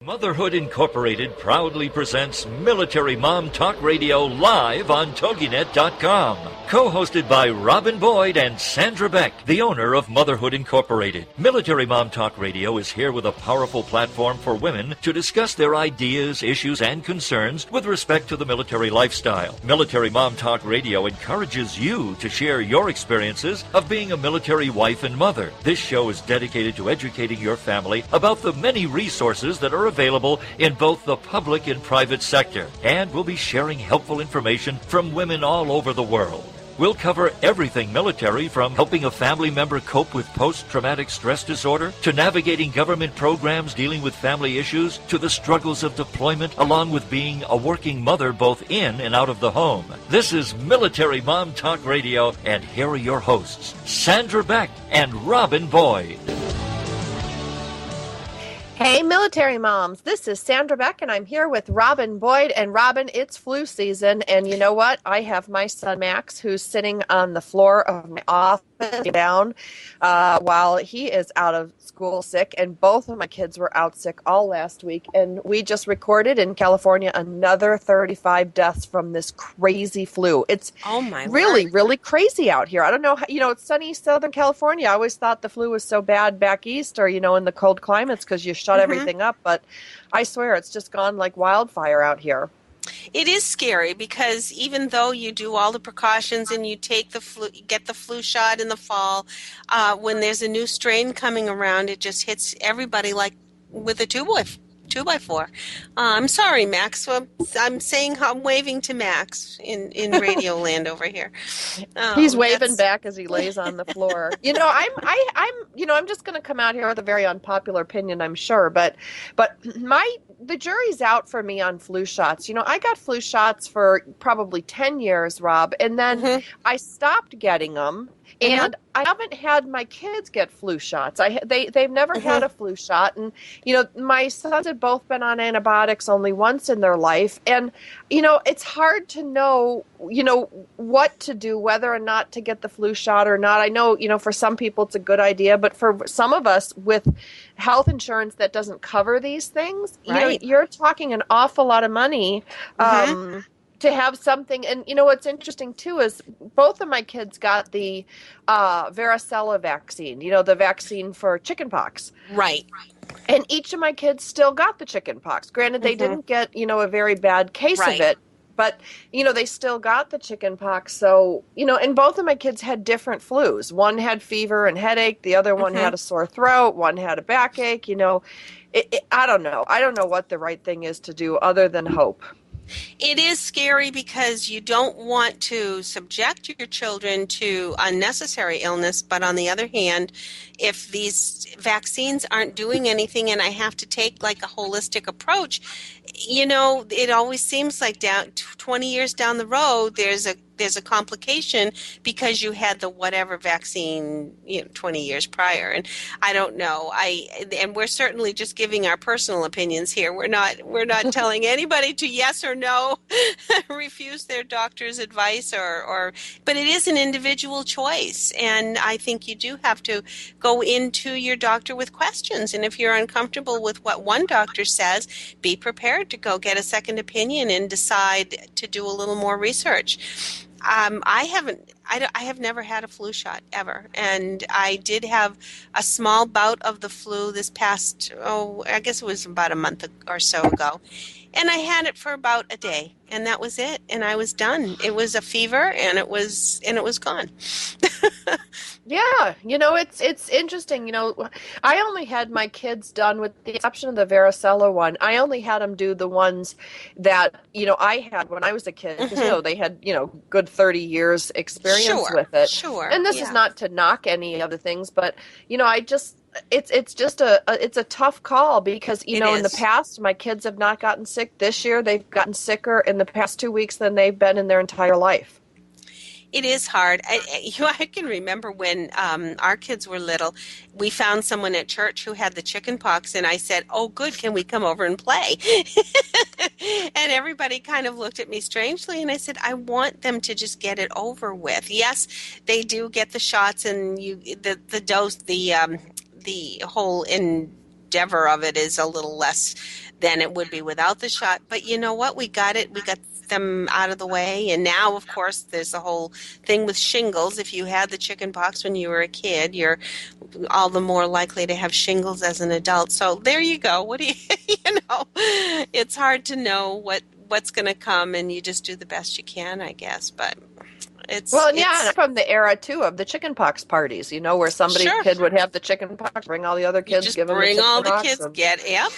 Motherhood Incorporated proudly presents Military Mom Talk Radio live on TogiNet.com. Co-hosted by Robin Boyd and Sandra Beck, the owner of Motherhood Incorporated. Military Mom Talk Radio is here with a powerful platform for women to discuss their ideas, issues, and concerns with respect to the military lifestyle. Military Mom Talk Radio encourages you to share your experiences of being a military wife and mother. This show is dedicated to educating your family about the many resources that are available in both the public and private sector, and we'll be sharing helpful information from women all over the world. We'll cover everything military, from helping a family member cope with post-traumatic stress disorder, to navigating government programs dealing with family issues, to the struggles of deployment, along with being a working mother both in and out of the home. This is Military Mom Talk Radio, and here are your hosts, Sandra Beck and Robin Boyd. Hey, military moms, this is Sandra Beck, and I'm here with Robin Boyd. And Robin, it's flu season, and you know what? I have my son Max, who's sitting on the floor of my office down while he is out of school sick, and both of my kids were out sick all last week, and we just recorded in California another 35 deaths from this crazy flu. It's really crazy out here. I don't know how, it's sunny Southern California. I always thought the flu was so bad back east, or in the cold climates, because you shut everything up, but I swear it's just gone like wildfire out here. It is scary because even though you do all the precautions and you take get the flu shot in the fall, when there's a new strain coming around, it just hits everybody like with a two by four. I'm sorry, Max. I'm waving to Max in Radio Land over here. He's waving back as he lays on the floor. I'm just going to come out here with a very unpopular opinion, I'm sure, but the jury's out for me on flu shots. I got flu shots for probably 10 years, Rob, and then I stopped getting them. And I haven't had my kids get flu shots. They've never had a flu shot. And, my sons had both been on antibiotics only once in their life. And, it's hard to know, what to do, whether or not to get the flu shot or not. I know, for some people it's a good idea. But for some of us with health insurance that doesn't cover these things, you're talking an awful lot of money. To have something, and what's interesting too is both of my kids got the varicella vaccine, the vaccine for chickenpox. Right. And each of my kids still got the chickenpox. Granted, they didn't get, a very bad case of it, but, they still got the chickenpox. So, and both of my kids had different flus. One had fever and headache. The other one had a sore throat. One had a backache. I don't know. I don't know what the right thing is to do other than hope. It is scary because you don't want to subject your children to unnecessary illness, but on the other hand, if these vaccines aren't doing anything and I have to take like a holistic approach, it always seems like 20 years down the road, there's a complication because you had the whatever vaccine 20 years prior. And I don't know. And we're certainly just giving our personal opinions here. We're not telling anybody to yes or no refuse their doctor's advice but it is an individual choice. And I think you do have to go into your doctor with questions. And if you're uncomfortable with what one doctor says, be prepared to go get a second opinion and decide to do a little more research. I have never had a flu shot ever, and I did have a small bout of the flu this past, I guess it was about a month or so ago, and I had it for about a day, and that was it, and I was done. It was a fever, and it was gone. Yeah, it's interesting. I only had my kids done, with the exception of the varicella one. I only had them do the ones that I had when I was a kid, because they had good 30 years experience with it. Sure. And this is not to knock any of the things, but it's a tough call because in the past my kids have not gotten sick. This year they've gotten sicker in the past 2 weeks than they've been in their entire life. It is hard. I can remember when our kids were little, we found someone at church who had the chicken pox, and I said, "Oh, good, can we come over and play?" And everybody kind of looked at me strangely, and I said, "I want them to just get it over with." Yes, they do get the shots, and the dose, the whole endeavor of it is a little less than it would be without the shot. But you know what? We got it. We got them out of the way. And now, of course, there's the whole thing with shingles. If you had the chicken pox when you were a kid, you're all the more likely to have shingles as an adult. So there you go. What do you, it's hard to know what's going to come, and you just do the best you can, I guess. But it's from the era too of the chicken pox parties, where kid would have the chicken pox, bring all the other kids, just give them bring the all the pox kids,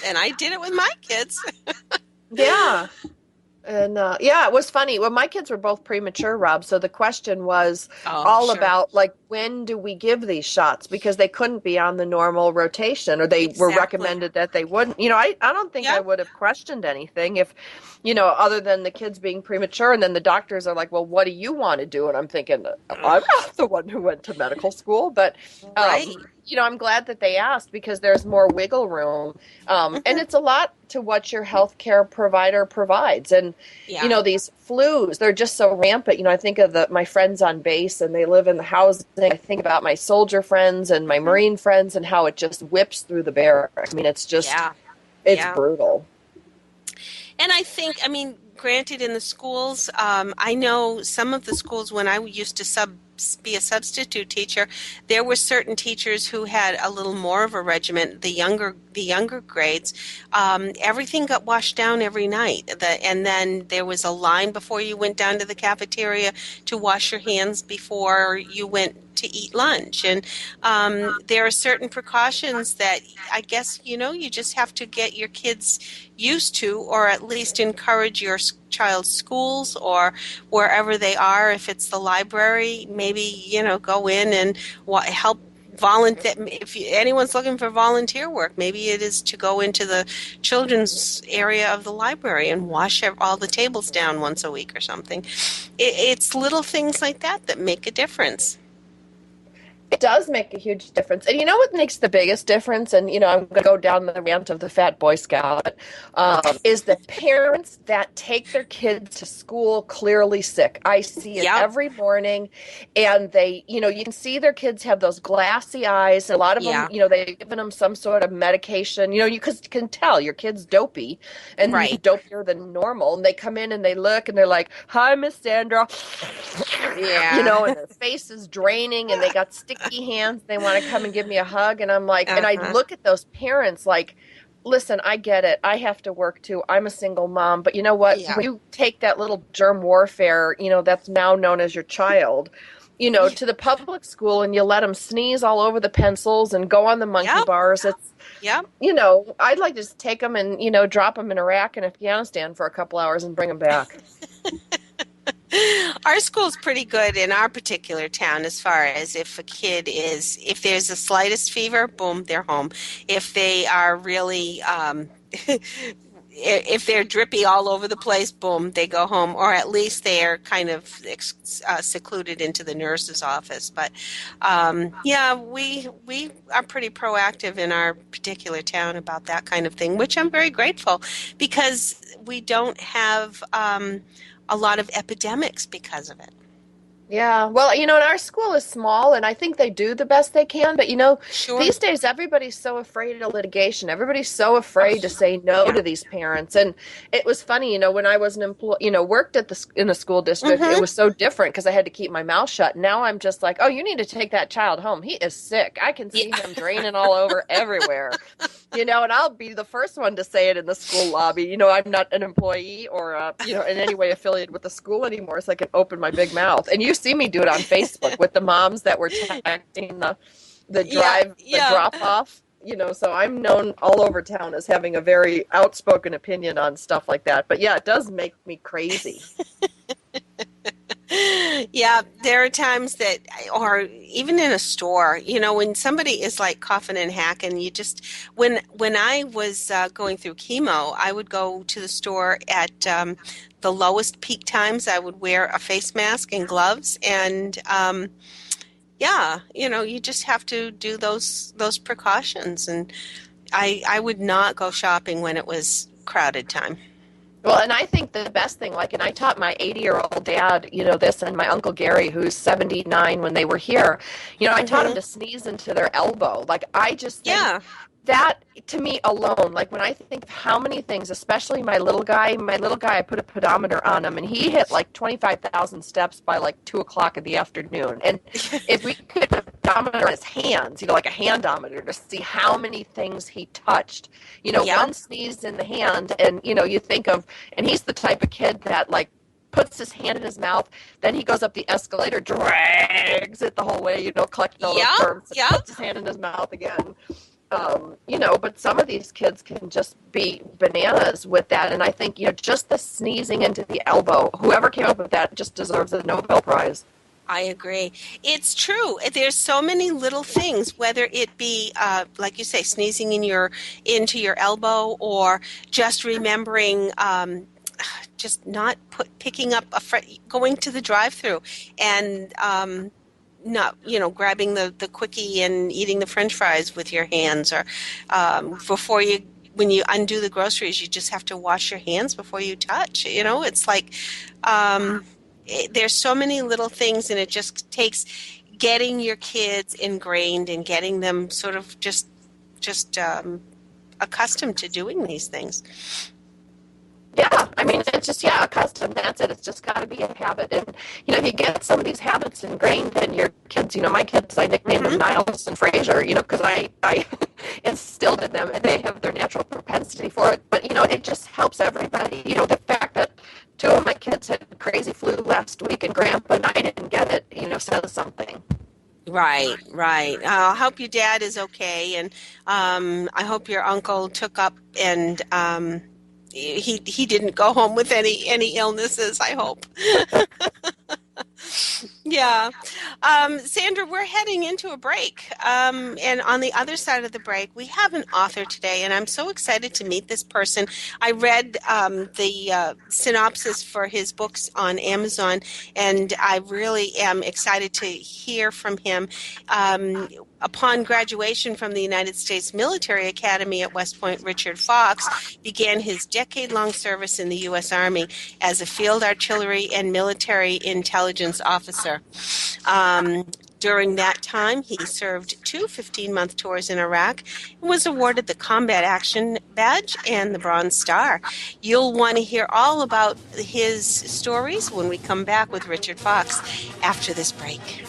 and I did it with my kids. Yeah. And it was funny. Well, my kids were both premature, Rob. So the question was about when do we give these shots? Because they couldn't be on the normal rotation, or they were recommended that they wouldn't. I don't think I would have questioned anything if, other than the kids being premature. And then the doctors are like, well, what do you want to do? And I'm thinking, I'm not the one who went to medical school, but I'm glad that they asked, because there's more wiggle room. And it's a lot to what your healthcare provider provides. And, these flus, they're just so rampant. I think of my friends on base, and they live in the housing. I think about my soldier friends and my Marine friends, and how it just whips through the barracks. I mean, it's just, it's brutal. And granted, in the schools, I know some of the schools, when I used to be a substitute teacher, there were certain teachers who had a little more of a regiment. The younger grades, everything got washed down every night. And then there was a line before you went down to the cafeteria to wash your hands before you went to eat lunch. And there are certain precautions that I guess, you just have to get your kids used to, or at least encourage your child's schools or wherever they are. If it's the library, maybe, go in and help volunteer. If anyone's looking for volunteer work, maybe it is to go into the children's area of the library and wash all the tables down once a week or something. It's little things like that make a difference. It does make a huge difference. And what makes the biggest difference, and, I'm going to go down the rant of the fat Boy Scout, is the parents that take their kids to school clearly sick. I see it every morning, and they, you can see their kids have those glassy eyes. A lot of them, they've given them some sort of medication. You can tell your kid's dopey, and he's dopier than normal. And they come in and they look, and they're like, "Hi, Miss Sandra." And their face is draining, and they got sticky hands. They want to come and give me a hug, and I'm like, and I look at those parents like, listen, I get it. I have to work too. I'm a single mom, but you know what? When you take that little germ warfare, that's now known as your child, to the public school, and you let them sneeze all over the pencils and go on the monkey bars. It's, I'd like to just take them and, drop them in Iraq and Afghanistan for a couple hours and bring them back. Our school's pretty good in our particular town as far as if there's the slightest fever, boom, they're home. If they are really, if they're drippy all over the place, boom, they go home. Or at least they're kind of secluded into the nurse's office. But, we are pretty proactive in our particular town about that kind of thing, which I'm very grateful, because we don't have a lot of epidemics because of it. Yeah, well, and our school is small, and I think they do the best they can. But, these days everybody's so afraid of litigation. Everybody's so afraid to say no to these parents. And it was funny, when I was an employee, worked in a school district, it was so different because I had to keep my mouth shut. Now I'm just like, oh, you need to take that child home. He is sick. I can see him draining all over everywhere. And I'll be the first one to say it in the school lobby. I'm not an employee or, in any way affiliated with the school anymore, so I can open my big mouth. And you see me do it on Facebook with the moms that were texting the drop off. So I'm known all over town as having a very outspoken opinion on stuff like that. But yeah, it does make me crazy. Yeah, there are times that, or even in a store, when somebody is like coughing and hacking, when I was going through chemo, I would go to the store at the lowest peak times. I would wear a face mask and gloves, and you just have to do those precautions. And I would not go shopping when it was crowded time. Well, and I think the best thing, and I taught my 80-year-old dad, this, and my Uncle Gary, who's 79 when they were here, I taught him to sneeze into their elbow. I just think that to me alone, like when I think of how many things, especially my little guy, I put a pedometer on him and he hit like 25,000 steps by like 2:00 in the afternoon. And if we could put a pedometer on his hands, like a handometer to see how many things he touched, one sneeze in the hand and, you think of, and he's the type of kid that like puts his hand in his mouth, then he goes up the escalator, drags it the whole way, collecting all those germs, puts his hand in his mouth again. But some of these kids can just be bananas with that. And I think, just the sneezing into the elbow, whoever came up with that just deserves a Nobel Prize. I agree. It's true. There's so many little things, whether it be, like you say, sneezing into your elbow, or just remembering, just not picking up going to the drive-thru and not, grabbing the quickie and eating the French fries with your hands, or when you undo the groceries, you just have to wash your hands before you touch. It's like there's so many little things, and it just takes getting your kids ingrained and getting them sort of just accustomed to doing these things. Yeah, I mean, it's just, accustomed, that's it. It's just got to be a habit. And, if you get some of these habits ingrained in your kids, my kids, I nicknamed them Niles and Fraser, because I instilled in them, and they have their natural propensity for it. But, it just helps everybody. The fact that 2 of my kids had crazy flu last week, and Grandpa and I didn't get it, says something. Right. I hope your dad is okay, and I hope your uncle took up and he didn't go home with any illnesses, I hope. Yeah. Sandra, we're heading into a break. And on the other side of the break, we have an author today, and I'm so excited to meet this person. I read the synopsis for his books on Amazon, and I really am excited to hear from him. Upon graduation from the United States Military Academy at West Point, Richard Fox began his decade-long service in the U.S. Army as a field artillery and military intelligence officer. During that time, he served 2 15-month tours in Iraq and was awarded the Combat Action Badge and the Bronze Star. You'll want to hear all about his stories when we come back with Richard Fox after this break.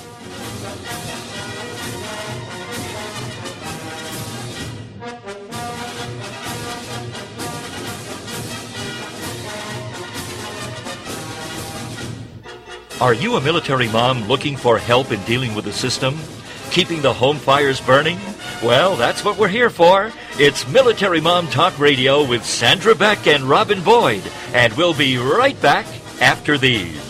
Are you a military mom looking for help in dealing with the system? Keeping the home fires burning? Well, that's what we're here for. It's Military Mom Talk Radio with Sandra Beck and Robin Boyd. And we'll be right back after these.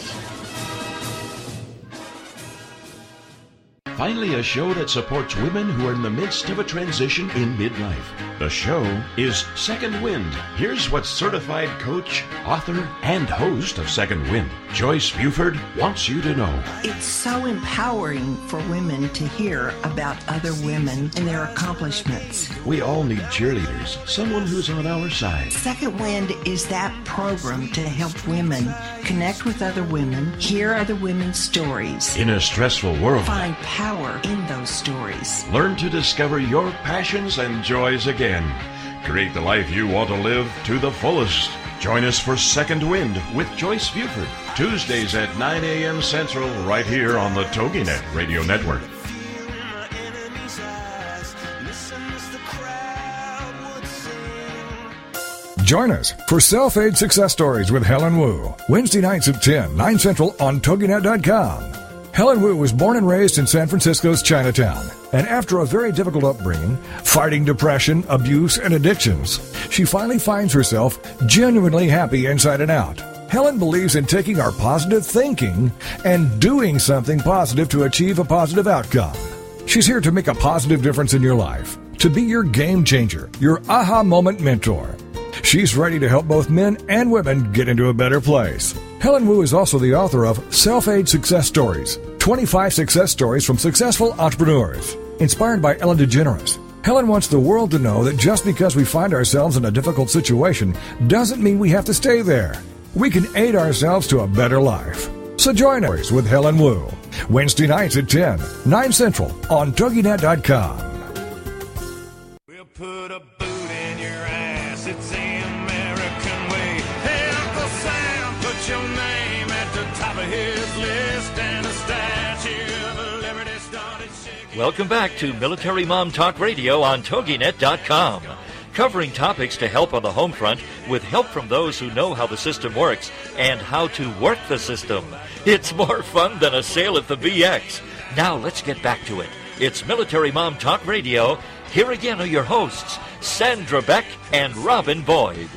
Finally, a show that supports women who are in the midst of a transition in midlife. The show is Second Wind. Here's what certified coach, author, and host of Second Wind, Joyce Buford, wants you to know. It's so empowering for women to hear about other women and their accomplishments. We all need cheerleaders, someone who's on our side. Second Wind is that program to help women connect with other women, hear other women's stories. In a stressful world, find power in those stories. Learn to discover your passions and joys again. Create the life you want to live to the fullest. Join us for Second Wind with Joyce Buford, Tuesdays at 9 a.m. Central, right here on the TogiNet Radio Network. Join us for Self-Aid Success Stories with Helen Wu, Wednesday nights at 10, 9 Central on TogiNet.com. Helen Wu was born and raised in San Francisco's Chinatown, and after a very difficult upbringing, fighting depression, abuse, and addictions, she finally finds herself genuinely happy inside and out. Helen believes in taking our positive thinking and doing something positive to achieve a positive outcome. She's here to make a positive difference in your life, to be your game changer, your aha moment mentor. She's ready to help both men and women get into a better place. Helen Wu is also the author of Self-Aid Success Stories, 25 success stories from successful entrepreneurs. Inspired by Ellen DeGeneres, Helen wants the world to know that just because we find ourselves in a difficult situation doesn't mean we have to stay there. We can aid ourselves to a better life. So join us with Helen Wu, Wednesday nights at 10, 9 Central on TogiNet.com. Put a boot in your ass, it's the American way. Hey, Uncle Sam, put your name at the top of his list, and the Statue of Liberty started shaking. Welcome back to Military Mom Talk Radio on TogiNet.com. Covering topics to help on the home front with help from those who know how the system works and how to work the system. It's more fun than a sale at the BX. Now let's get back to it. It's Military Mom Talk Radio. Here again are your hosts, Sandra Beck and Robin Boyd.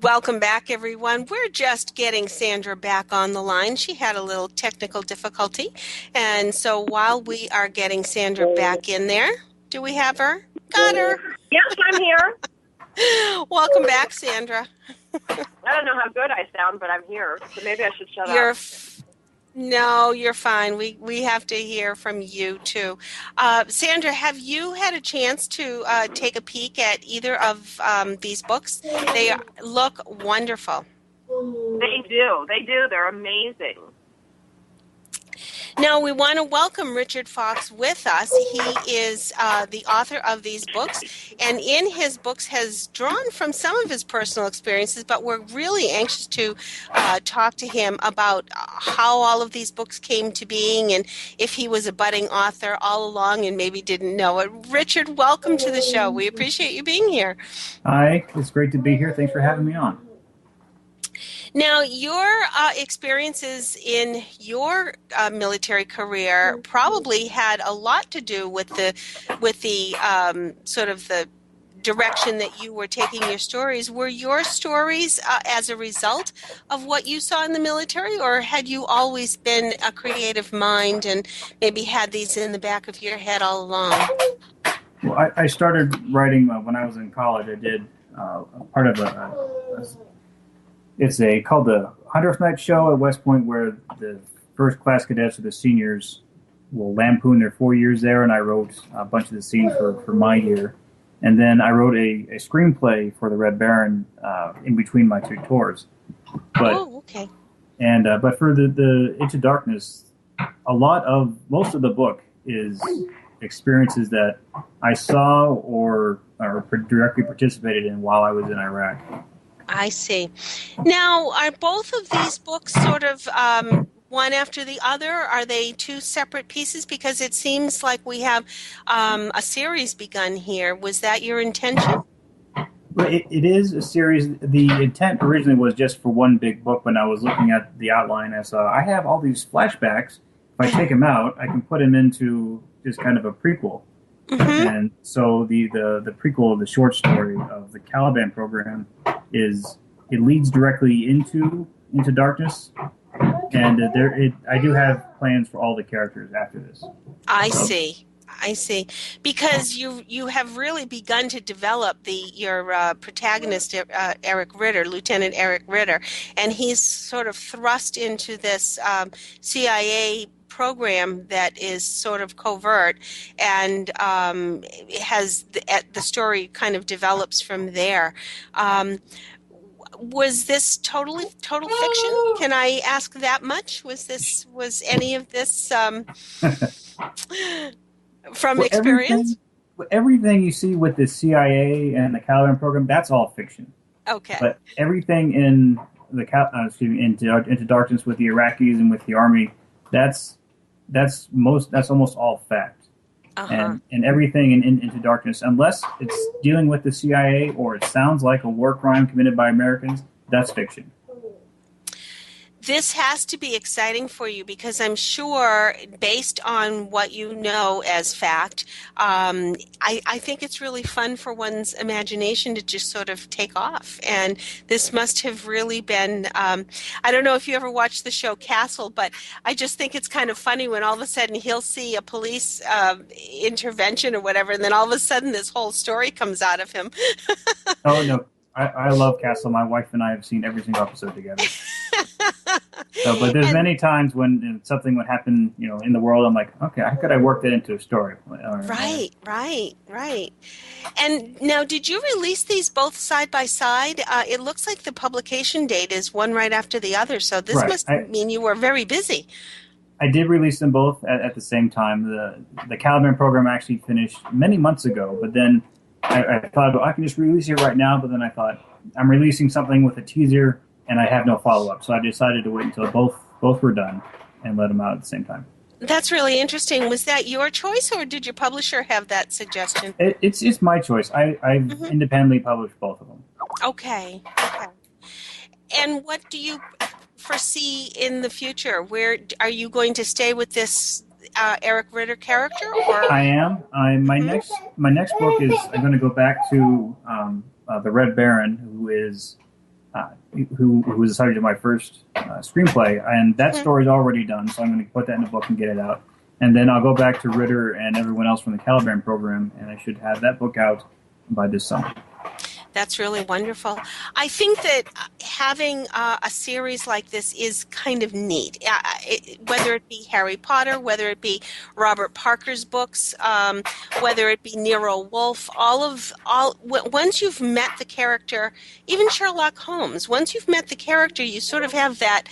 Welcome back, everyone. We're just getting Sandra back on the line. She had a little technical difficulty. And so while we are getting Sandra back in there, do we have her? Got her. Yes, I'm here. Welcome back, Sandra. I don't know how good I sound, but I'm here. So maybe I should shut up. No, you're fine. We have to hear from you, too. Sandra, have you had a chance to take a peek at either of these books? They look wonderful. They do. They do. They're amazing. Now, we want to welcome Richard Fox with us. He is the author of these books, and in his books has drawn from some of his personal experiences, but we're really anxious to talk to him about how all of these books came to being and if he was a budding author all along and maybe didn't know it. Richard, welcome to the show. We appreciate you being here. Hi, it's great to be here. Thanks for having me on. Now, your experiences in your military career probably had a lot to do with the sort of the direction that you were taking your stories. Were your stories as a result of what you saw in the military, or had you always been a creative mind and maybe had these in the back of your head all along? Well, I started writing when I was in college. I did part of it's called the 100th Night Show at West Point, where the first class cadets or the seniors will lampoon their 4 years there, and I wrote a bunch of the scenes for my year. And then I wrote a screenplay for the Red Baron in between my two tours. Okay. And but for the Into Darkness, most of the book is experiences that I saw or directly participated in while I was in Iraq. I see. Now, are both of these books sort of one after the other? Are they two separate pieces? Because it seems like we have a series begun here. Was that your intention? Well, it is a series. The intent originally was just for one big book. When I was looking at the outline, I saw I have all these flashbacks. If I take them out, I can put them into just kind of a prequel. Mm-hmm. And so the prequel of the short story of the Caliban program it leads directly into Darkness, and I do have plans for all the characters after this. I see, because you have really begun to develop your protagonist, Eric Ritter, Lieutenant Eric Ritter, and he's sort of thrust into this CIA program that is sort of covert, and the story kind of develops from there. Was this total fiction? Can I ask that much? Was any of this from experience? Everything you see with the CIA and the Caliban program, that's all fiction. Okay. But everything in the Into Darkness with the Iraqis and with the Army, that's almost all fact. Uh-huh. And everything in Into Darkness, unless it's dealing with the CIA or it sounds like a war crime committed by Americans, that's fiction. This has to be exciting for you because I'm sure, based on what you know as fact, I think it's really fun for one's imagination to just sort of take off. And this must have really been, I don't know if you ever watched the show Castle, but I just think it's kind of funny when all of a sudden he'll see a police intervention or whatever, and then all of a sudden this whole story comes out of him. Oh, no. I love Castle. My wife and I have seen every single episode together. But there's many times when something would happen, in the world. I'm like, okay, how could I work that into a story? Right. And now, did you release these both side by side? It looks like the publication date is one right after the other. So this must mean you were very busy. I did release them both at the same time. The Caliban program actually finished many months ago, but then I thought, well, I can just release it right now, but then I thought, I'm releasing something with a teaser, and I have no follow-up, so I decided to wait until both were done and let them out at the same time. That's really interesting. Was that your choice, or did your publisher have that suggestion? It's my choice. I've independently published both of them. Okay. And what do you foresee in the future? Where are you going to stay with this Eric Ritter character? Or? I am. My next book is I'm going to go back to the Red Baron, who is who was the subject of my first screenplay, and that story's already done. So I'm going to put that in a book and get it out, and then I'll go back to Ritter and everyone else from the Caliban program, and I should have that book out by this summer. That's really wonderful. I think that having a series like this is kind of neat. Whether it be Harry Potter, whether it be Robert Parker's books, whether it be Nero Wolfe, once you've met the character, even Sherlock Holmes, once you've met the character, you sort of have that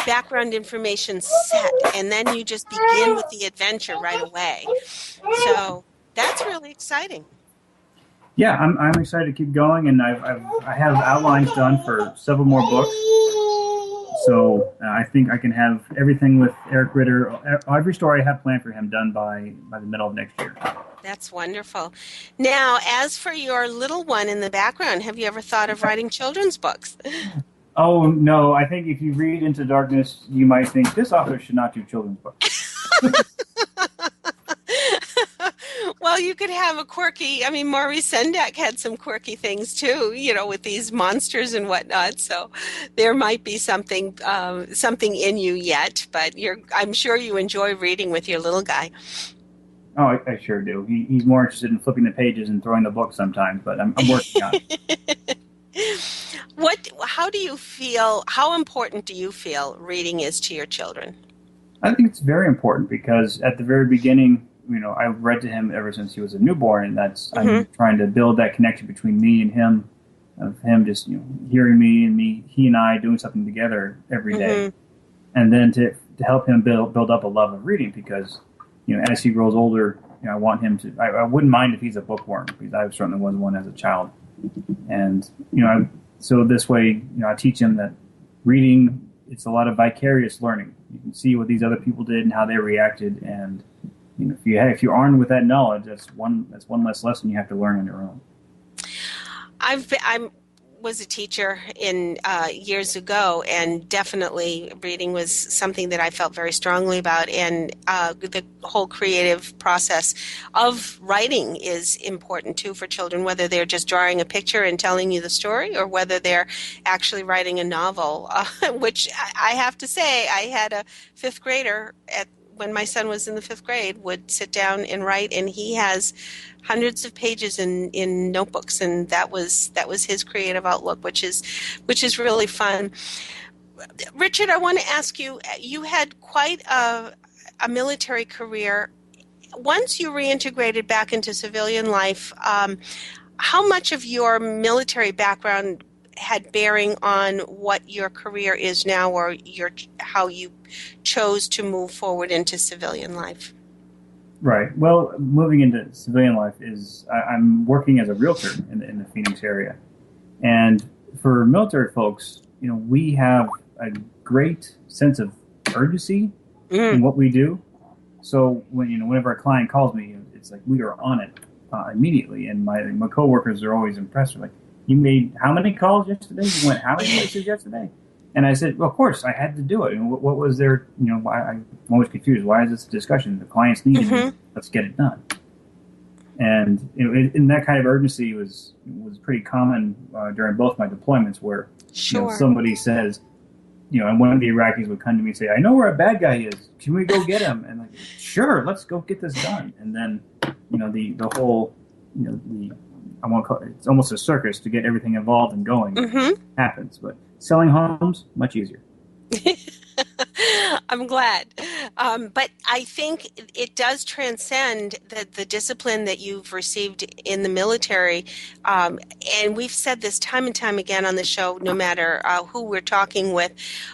background information set, and then you just begin with the adventure right away. So that's really exciting. Yeah, I'm excited to keep going, and I have outlines done for several more books. So I think I can have everything with Eric Ritter, every story I have planned for him done by the middle of next year. That's wonderful. Now, as for your little one in the background, have you ever thought of writing children's books? Oh, no. I think if you read Into Darkness, you might think this author should not do children's books. Well, you could have a quirky, Maurice Sendak had some quirky things too, with these monsters and whatnot. So there might be something in you yet, but I'm sure you enjoy reading with your little guy. Oh, I sure do. He's more interested in flipping the pages and throwing the book sometimes, but I'm working on it. How important do you feel reading is to your children? I think it's very important because at the very beginning, I've read to him ever since he was a newborn, and I'm trying to build that connection between me and him, of him just hearing me and he and I doing something together every day, and then to help him build up a love of reading because as he grows older, I want him to. I wouldn't mind if he's a bookworm because I certainly was one as a child, and so this way I teach him that reading, it's a lot of vicarious learning. You can see what these other people did and how they reacted, and if you're armed with that knowledge, that's one less lesson you have to learn on your own. I was a teacher in years ago, and definitely reading was something that I felt very strongly about. And the whole creative process of writing is important too for children, whether they're just drawing a picture and telling you the story, or whether they're actually writing a novel. Which I have to say, I had a fifth grader when my son was in the fifth grade, would sit down and write, and he has hundreds of pages in notebooks, and that was his creative outlook, which is really fun. Richard, I want to ask you, you had quite a military career. Once you reintegrated back into civilian life, how much of your military background had bearing on what your career is now, or how you chose to move forward into civilian life? Right. Well, moving into civilian life is I'm working as a realtor in the Phoenix area, and for military folks, we have a great sense of urgency in what we do. So whenever a client calls me, it's like we are on it immediately, and my coworkers are always impressed. They're like, you made how many calls yesterday? You went how many places yesterday? And I said, well, of course, I had to do it. And what was there? I'm always confused. Why is this a discussion? The clients need it. Let's get it done. And in that kind of urgency was pretty common during both my deployments, where somebody says, and one of the Iraqis would come to me and say, I know where a bad guy is. Can we go get him? And sure, let's go get this done. And then, the whole, I won't call it, it's almost a circus to get everything involved and going happens. But selling homes, much easier. I'm glad. But I think it does transcend the discipline that you've received in the military. And we've said this time and time again on the show, no matter who we're talking with,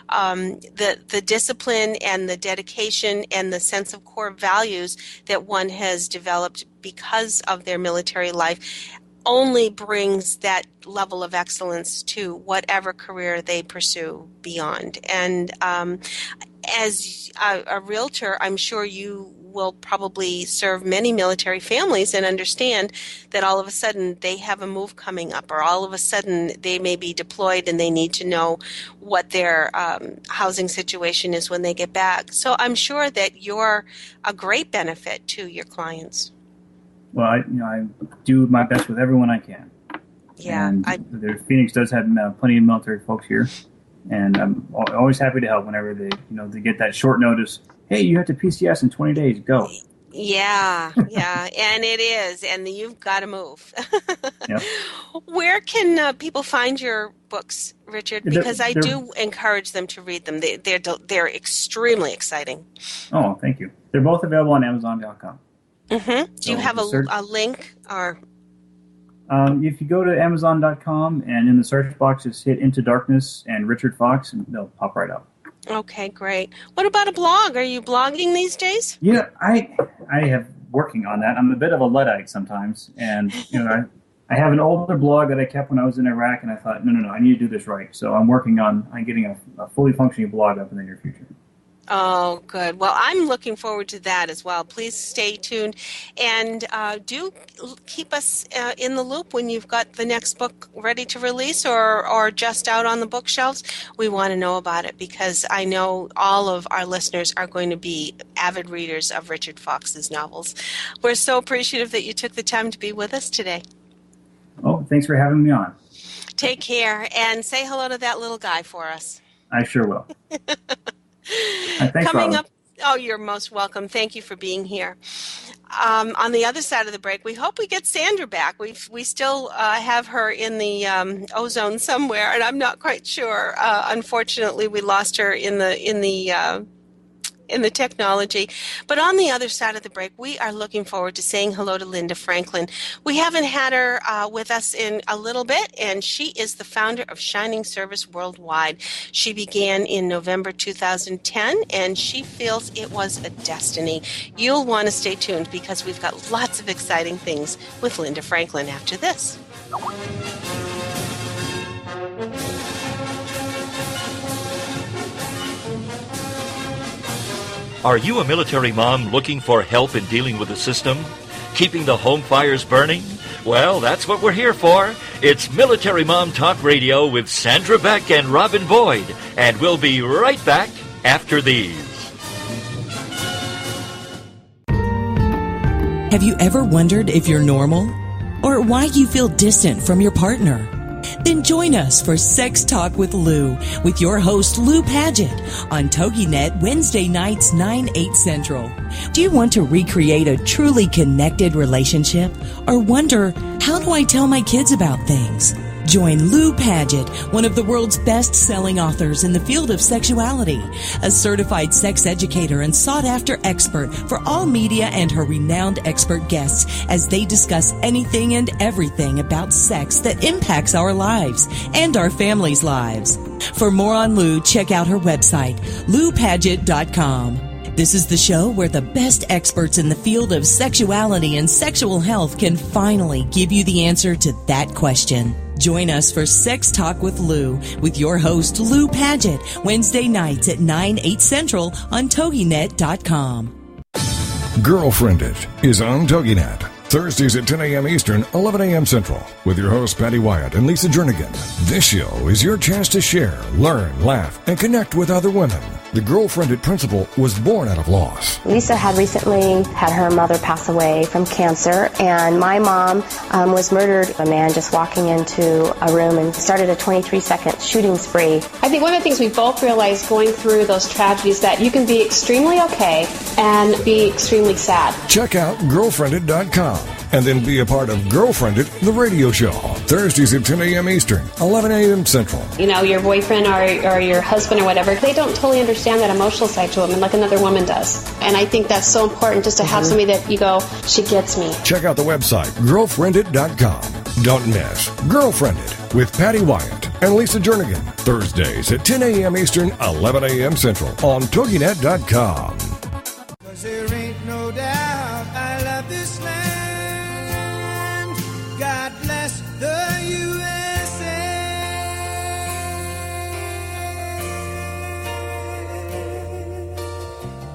the discipline and the dedication and the sense of core values that one has developed because of their military life only brings that level of excellence to whatever career they pursue beyond. And as a realtor, I'm sure you will probably serve many military families and understand that all of a sudden they have a move coming up, or all of a sudden they may be deployed and they need to know what their housing situation is when they get back. So I'm sure that you're a great benefit to your clients. Well, I do my best with everyone I can. Yeah, and Phoenix does have plenty of military folks here, and I'm always happy to help whenever they get that short notice. Hey, you have to PCS in 20 days. Go. Yeah, and it is, and you've got to move. Yep. Where can people find your books, Richard? Because I do encourage them to read them. They're extremely exciting. Oh, thank you. They're both available on Amazon.com. Mm-hmm. Do you have a link or? If you go to Amazon.com and in the search box just hit Into Darkness and Richard Fox, and they'll pop right up. Okay, great. What about a blog? Are you blogging these days? Yeah, I have working on that. I'm a bit of a Luddite sometimes, and I have an older blog that I kept when I was in Iraq, and I thought, no, I need to do this right. So I'm working on getting a fully functioning blog up in the near future. Oh, good. Well, I'm looking forward to that as well. Please stay tuned, and do keep us in the loop when you've got the next book ready to release or just out on the bookshelves. We want to know about it because I know all of our listeners are going to be avid readers of Richard Fox's novels. We're so appreciative that you took the time to be with us today. Oh, thanks for having me on. Take care, and say hello to that little guy for us. I sure will. Thanks, Coming Robin. up, oh, you're most welcome. Thank you for being here. On the other side of the break, we hope we get Sandra back. We still have her in the ozone somewhere, and I'm not quite sure. Unfortunately, we lost her in the technology. But on the other side of the break, we are looking forward to saying hello to Linda Franklin. We haven't had her with us in a little bit, and she is the founder of Shining Service Worldwide. She began in November 2010, and she feels it was a destiny. You'll want to stay tuned because we've got lots of exciting things with Linda Franklin after this. Are you a military mom looking for help in dealing with the system? Keeping the home fires burning? Well, that's what we're here for. It's Military Mom Talk Radio with Sandra Beck and Robin Boyd. And we'll be right back after these. Have you ever wondered if you're normal? Or why you feel distant from your partner? Then join us for Sex Talk with Lou, with your host Lou Paget, on TogiNet Wednesday nights 9/8 Central. Do you want to recreate a truly connected relationship? Or wonder, how do I tell my kids about things? Join Lou Paget, one of the world's best-selling authors in the field of sexuality, a certified sex educator and sought-after expert for all media, and her renowned expert guests as they discuss anything and everything about sex that impacts our lives and our families' lives. For more on Lou, check out her website, loupaget.com. This is the show where the best experts in the field of sexuality and sexual health can finally give you the answer to that question. Join us for Sex Talk with Lou, with your host Lou Paget, Wednesday nights at 9/8 Central on TogiNet.com. Girlfriended is on TogiNet. Thursdays at 10 a.m. Eastern, 11 a.m. Central, with your hosts Patty Wyatt and Lisa Jernigan. This show is your chance to share, learn, laugh, and connect with other women. The Girlfriended principle was born out of loss. Lisa had recently had her mother pass away from cancer, and my mom was murdered. A man just walking into a room and started a 23-second shooting spree. I think one of the things we both realized going through those tragedies that you can be extremely okay and be extremely sad. Check out girlfriended.com and then be a part of Girlfriended, the radio show, Thursdays at 10 a.m. Eastern, 11 a.m. Central. You know, your boyfriend or your husband or whatever, they don't totally understand that emotional side to women like another woman does. And I think that's so important just to have somebody that you go, she gets me. Check out the website, girlfriendit.com. Don't miss Girlfriended with Patty Wyatt and Lisa Jernigan. Thursdays at 10 a.m. Eastern, 11 a.m. Central on TogiNet.com. There ain't no doubt I love this land. God bless the USA.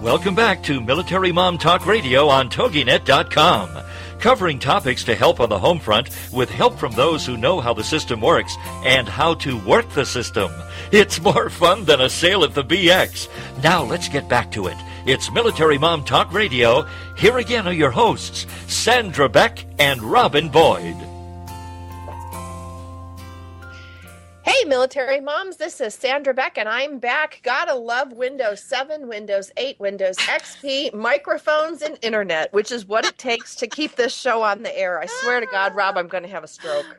Welcome back to Military Mom Talk Radio on TogiNet.com. Covering topics to help on the home front with help from those who know how the system works and how to work the system. It's more fun than a sale at the BX. Now let's get back to it. It's Military Mom Talk Radio. Here again are your hosts, Sandra Beck and Robin Boyd. Hey, military moms, this is Sandra Beck, and I'm back. Gotta love Windows 7, Windows 8, Windows XP, microphones, and internet, which is what it takes to keep this show on the air. I swear to God, Rob, I'm going to have a stroke.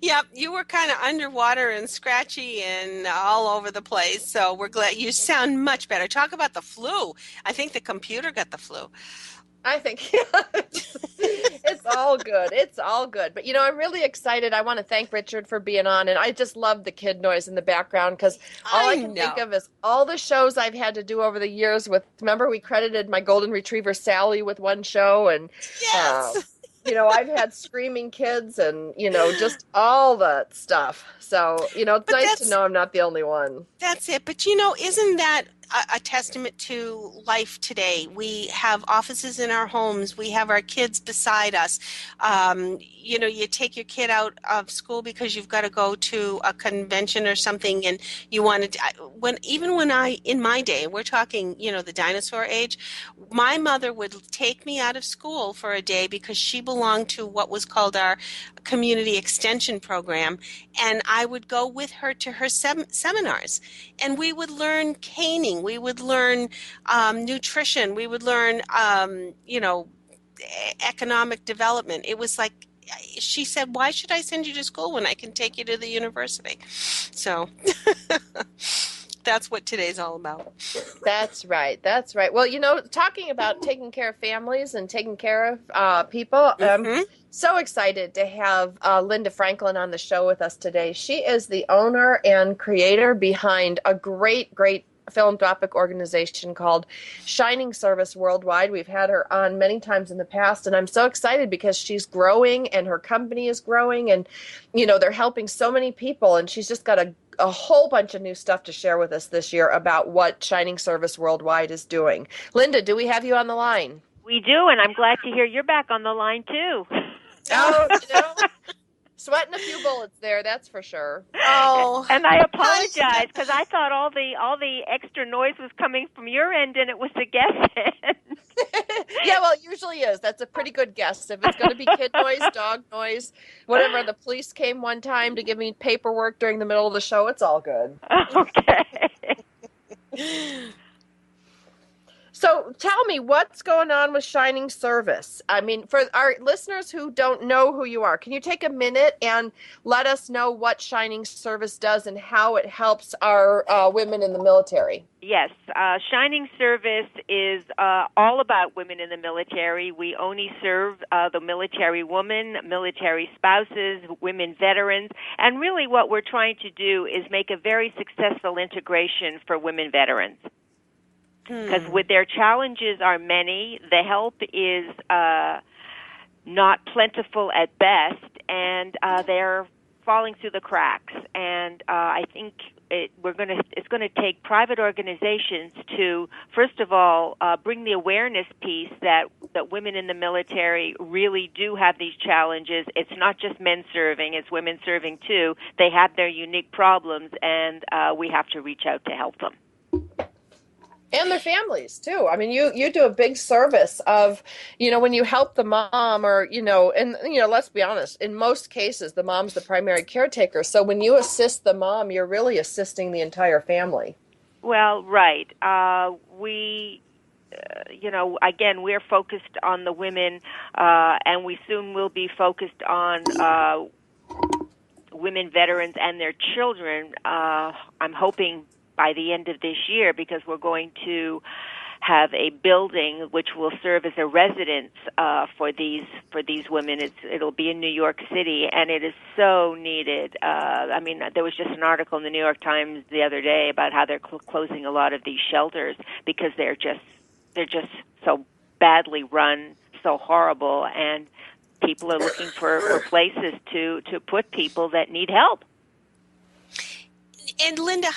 Yep, you were kind of underwater and scratchy and all over the place, so we're glad you sound much better. Talk about the flu. I think the computer got the flu. I think it's all good. It's all good. But, you know, I'm really excited. I want to thank Richard for being on. And I just love the kid noise in the background because all I can think of is all the shows I've had to do over the years with, remember we credited my golden retriever Sally with one show. And, you know, I've had screaming kids and, you know, just all that stuff. So, you know, it's nice to know I'm not the only one. That's it. But, you know, isn't that a testament to life today? We have offices in our homes. We have our kids beside us. You know, you take your kid out of school because you've got to go to a convention or something, and you wanted to, in my day, we're talking, you know, the dinosaur age, my mother would take me out of school for a day because she belonged to what was called our community extension program, and I would go with her to her seminars, and we would learn caning, we would learn nutrition, we would learn you know, economic development. It was like, she said, why should I send you to school when I can take you to the university? So that's what today's all about. That's right. That's right. Well, you know, talking about taking care of families and taking care of people, I'm so excited to have Linda Franklin on the show with us today. She is the owner and creator behind a great philanthropic organization called Shining Service Worldwide. We've had her on many times in the past, and I'm so excited because she's growing and her company is growing, and, you know, they're helping so many people, and she's just got a whole bunch of new stuff to share with us this year about what Shining Service Worldwide is doing. Linda, do we have you on the line? We do, and I'm glad to hear you're back on the line, too. Oh, you know, sweating a few bullets there, that's for sure. Oh, and I apologize because I thought all the extra noise was coming from your end, and it was the guest end. Yeah, well, it usually is. That's a pretty good guess. If it's going to be kid noise, dog noise, whatever. The police came one time to give me paperwork during the middle of the show. It's all good. Okay. So tell me, what's going on with Shining Service? I mean, for our listeners who don't know who you are, can you take a minute and let us know what Shining Service does and how it helps our women in the military? Yes. Shining Service is all about women in the military. We only serve the military woman, military spouses, women veterans, and really what we're trying to do is make a very successful integration for women veterans. Because with their challenges are many, the help is not plentiful at best, and they're falling through the cracks. And I think it's going to take private organizations to, first of all, bring the awareness piece that women in the military really do have these challenges. It's not just men serving; it's women serving too. They have their unique problems, and we have to reach out to help them. And their families, too. I mean, you do a big service of, you know, when you help the mom or, you know, and, you know, let's be honest, in most cases, the mom's the primary caretaker. So when you assist the mom, you're really assisting the entire family. Well, right. We again, we're focused on the women, and we soon will be focused on women veterans and their children. I'm hoping by the end of this year, because we're going to have a building which will serve as a residence for these women. It'll be in New York City, and it is so needed. There was just an article in the New York Times the other day about how they're closing a lot of these shelters because they're just so badly run, so horrible, and people are looking for places to put people that need help. And Linda,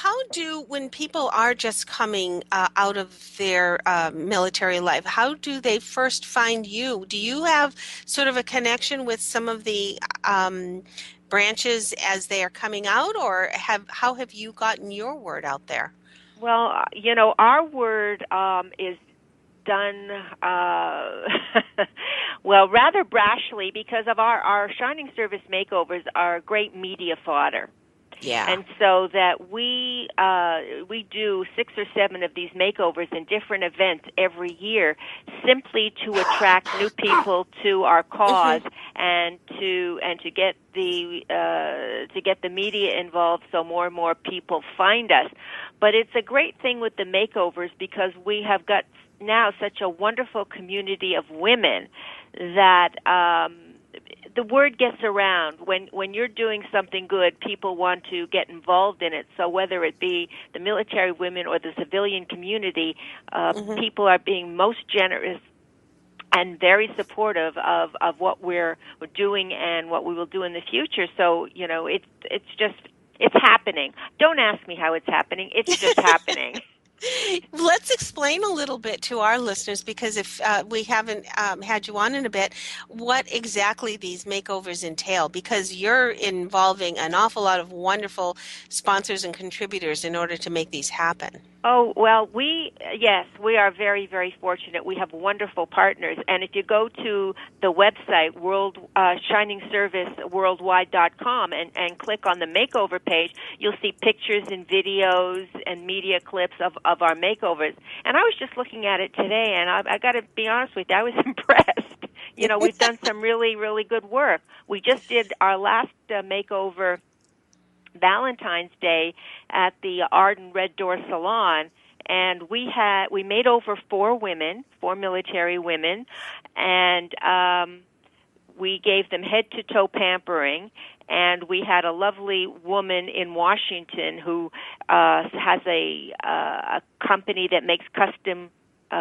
when people are just coming out of their military life, how do they first find you? Do you have sort of a connection with some of the branches as they are coming out, or how have you gotten your word out there? Well, our word is done rather brashly, because of our Shining Service makeovers are great media fodder. Yeah. And so that we do 6 or 7 of these makeovers in different events every year, simply to attract new people to our cause and to get the media involved, so more and more people find us. But it's a great thing with the makeovers, because we have got now such a wonderful community of women that the word gets around. When you're doing something good, people want to get involved in it. So whether it be the military women or the civilian community, people are being most generous and very supportive of what we're doing and what we will do in the future. So, it's happening. Don't ask me how it's happening. It's just happening. Let's explain a little bit to our listeners, because if we haven't had you on in a bit, what exactly these makeovers entail, because you're involving an awful lot of wonderful sponsors and contributors in order to make these happen. Oh, well, we are very, very fortunate. We have wonderful partners. And if you go to the website, ShiningServiceWorldwide.com, and click on the makeover page, you'll see pictures and videos and media clips of our makeovers. And I was just looking at it today, and I got to be honest with you, I was impressed. We've done some really, really good work. We just did our last makeover Valentine's Day at the Arden Red Door Salon, and we made over 4 military women, and we gave them head-to-toe pampering, and we had a lovely woman in Washington who has a company that makes custom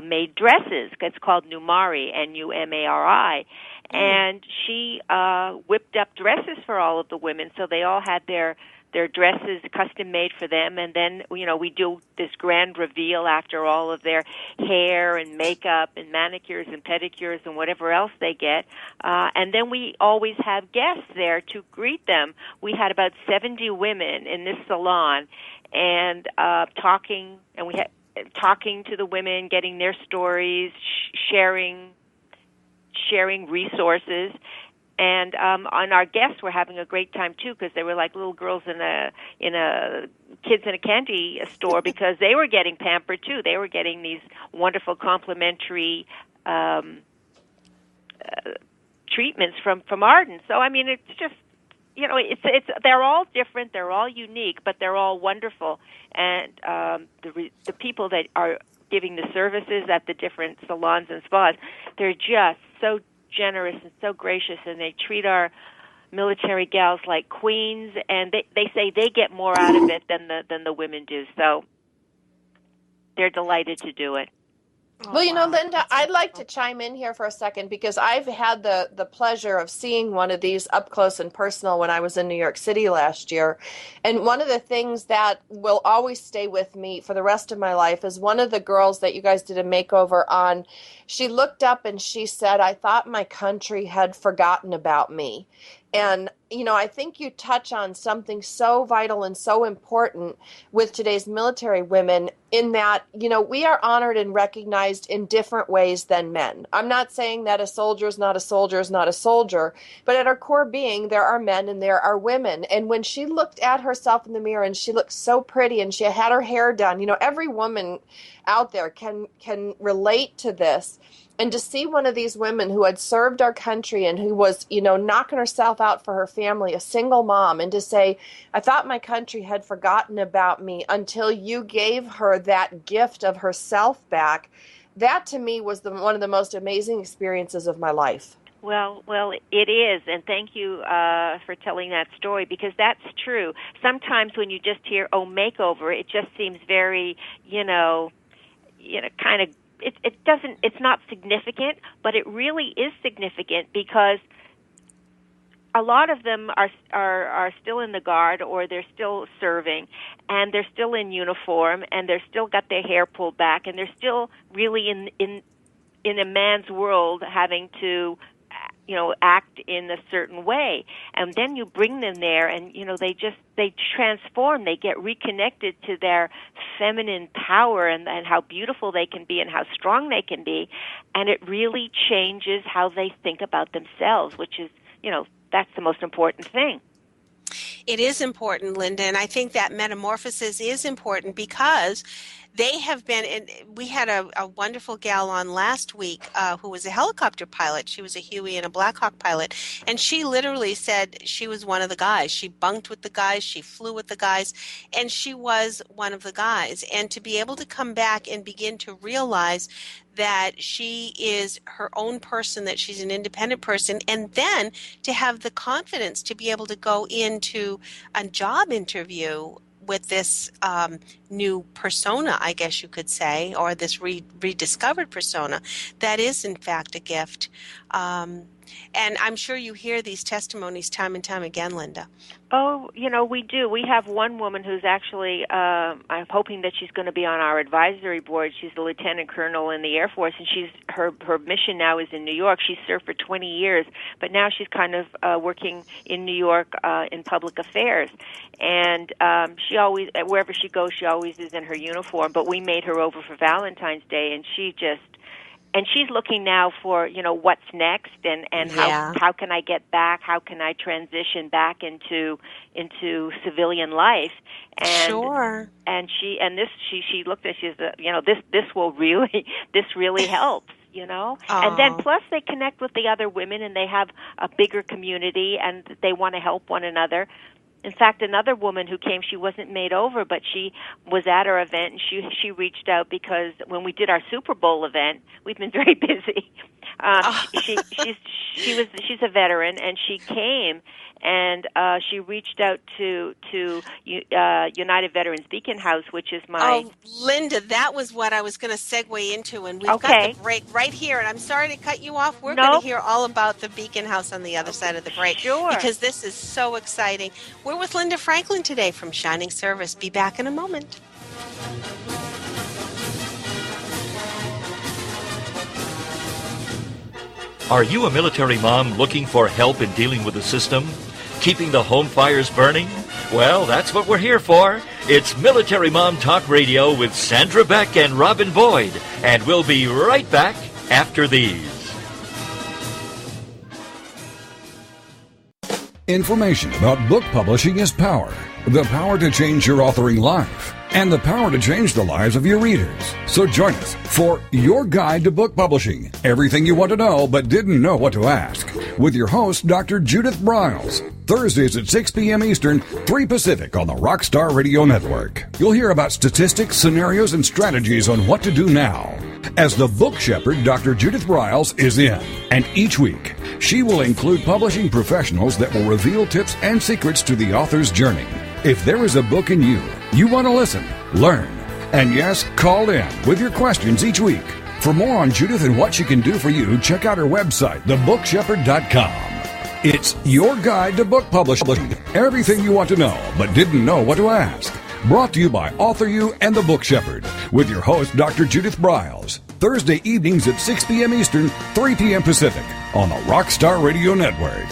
made dresses. It's called Numari, Numari, and she whipped up dresses for all of the women, so they all had their dresses custom made for them, and then we do this grand reveal after all of their hair and makeup and manicures and pedicures and whatever else they get, and then we always have guests there to greet them. We had about 70 women in this salon, and talking to the women, getting their stories, sharing resources. And on our guests were having a great time too, because they were like little girls in a kids in a candy store, because they were getting pampered too. They were getting these wonderful complimentary treatments from Arden. So it's just it's they're all different, they're all unique, but they're all wonderful. And the people that are giving the services at the different salons and spas, they're just so generous and so gracious, and they treat our military gals like queens, and they say they get more out of it than the women do. So they're delighted to do it. Well, Linda, I'd like to chime in here for a second, because I've had the pleasure of seeing one of these up close and personal when I was in New York City last year. And one of the things that will always stay with me for the rest of my life is one of the girls that you guys did a makeover on. She looked up and she said, "I thought my country had forgotten about me." And, I think you touch on something so vital and so important with today's military women in that, we are honored and recognized in different ways than men. I'm not saying that a soldier is not a soldier is not a soldier, but at our core being, there are men and there are women. And when she looked at herself in the mirror and she looked so pretty and she had her hair done, every woman out there can relate to this. And to see one of these women who had served our country and who was, knocking herself out for her family, a single mom, and to say, I thought my country had forgotten about me until you gave her that gift of herself back. That to me was one of the most amazing experiences of my life. Well, it is, and thank you for telling that story, because that's true. Sometimes when you just hear, makeover, it just seems very, kind of, it's not significant, but it really is significant because a lot of them are still in the Guard, or they're still serving, and they're still in uniform, and they're still got their hair pulled back, and they're still really in a man's world having to act in a certain way. And then you bring them there and, they transform, they get reconnected to their feminine power and how beautiful they can be and how strong they can be. And it really changes how they think about themselves, which is, that's the most important thing. It is important, Linda, and I think that metamorphosis is important because they have been, and we had a wonderful gal on last week who was a helicopter pilot. She was a Huey and a Black Hawk pilot, and she literally said she was one of the guys. She bunked with the guys, she flew with the guys, and she was one of the guys. And to be able to come back and begin to realize that she is her own person, that she's an independent person, and then to have the confidence to be able to go into a job interview with this new persona, I guess you could say, or this rediscovered persona, that is in fact a gift. And I'm sure you hear these testimonies time and time again, Linda. Oh, we do. We have one woman who's actually, I'm hoping that she's going to be on our advisory board. She's a lieutenant colonel in the Air Force, and her mission now is in New York. She's served for 20 years, but now she's kind of working in New York in public affairs. And she always, wherever she goes, she always is in her uniform. But we made her over for Valentine's Day, and she's looking now for, what's next and how can I get back? How can I transition back into civilian life? And, sure. And she looked at, she said, this really helps. And then plus they connect with the other women and they have a bigger community and they want to help one another. In fact, another woman who came, she wasn't made over, but she was at our event, and she reached out because when we did our Super Bowl event, we've been very busy. She's a veteran, and she came, and she reached out to United Veterans Beacon House, which is my... Oh, Linda, that was what I was going to segue into, and we've got the break right here, and I'm sorry to cut you off. We're going to hear all about the Beacon House on the other side of the break. Sure. Because this is so exciting. We're with Linda Franklin today from Shining Service. Be back in a moment. Are you a military mom looking for help in dealing with the system? Keeping the home fires burning? Well, that's what we're here for. It's Military Mom Talk Radio with Sandra Beck and Robin Boyd. And we'll be right back after these. Information about book publishing is power. The power to change your authoring life. And the power to change the lives of your readers. So join us for Your Guide to Book Publishing. Everything you want to know but didn't know what to ask. With your host, Dr. Judith Briles. Thursdays at 6 p.m. Eastern, 3 Pacific on the Rockstar Radio Network. You'll hear about statistics, scenarios, and strategies on what to do now. As the book shepherd, Dr. Judith Briles is in. And each week, she will include publishing professionals that will reveal tips and secrets to the author's journey. If there is a book in you want to listen, learn, and yes, call in with your questions each week. For more on Judith and what she can do for you, check out her website, thebookshepherd.com. It's your guide to book publishing. Everything you want to know but didn't know what to ask. Brought to you by Author You and The Book Shepherd with your host, Dr. Judith Briles. Thursday evenings at 6 p.m. Eastern, 3 p.m. Pacific on the Rockstar Radio Network.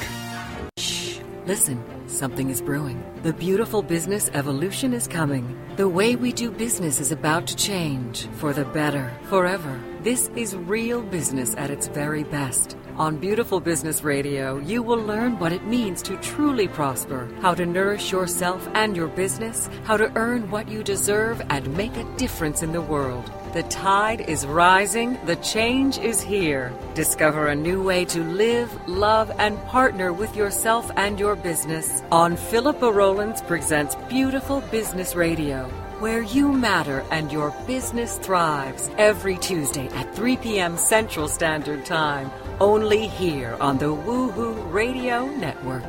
Listen, something is brewing. The beautiful business evolution is coming. The way we do business is about to change for the better, forever. This is real business at its very best. On Beautiful Business Radio, you will learn what it means to truly prosper, how to nourish yourself and your business, how to earn what you deserve and make a difference in the world. The tide is rising, the change is here. Discover a new way to live, love, and partner with yourself and your business on Philippa Rowlands Presents Beautiful Business Radio, where you matter and your business thrives, every Tuesday at 3 p.m. Central Standard Time, only here on the Woohoo Radio Network.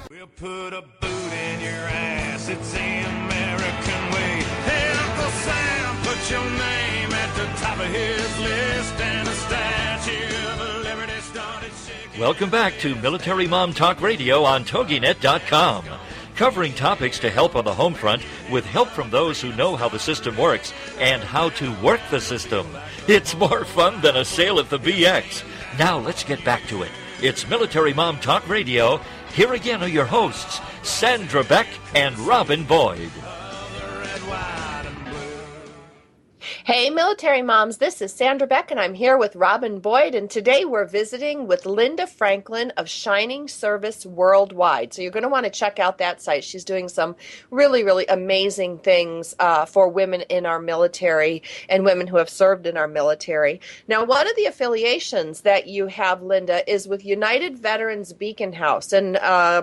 We'll put a boot in your ass, it's the American way. Hey, Uncle Sam, put your name at the top of his list, and a statue of liberty started shaking. Welcome back to Military Mom Talk Radio on TogiNet.com. Covering topics to help on the home front with help from those who know how the system works and how to work the system. It's more fun than a sale at the BX. Now let's get back to it. It's Military Mom Talk Radio. Here again are your hosts, Sandra Beck and Robin Boyd. Hey, military moms, this is Sandra Beck, and I'm here with Robin Boyd, and today we're visiting with Linda Franklin of Shining Service Worldwide. So you're going to want to check out that site. She's doing some really, really amazing things for women in our military and women who have served in our military. Now, one of the affiliations that you have, Linda, is with United Veterans Beacon House, and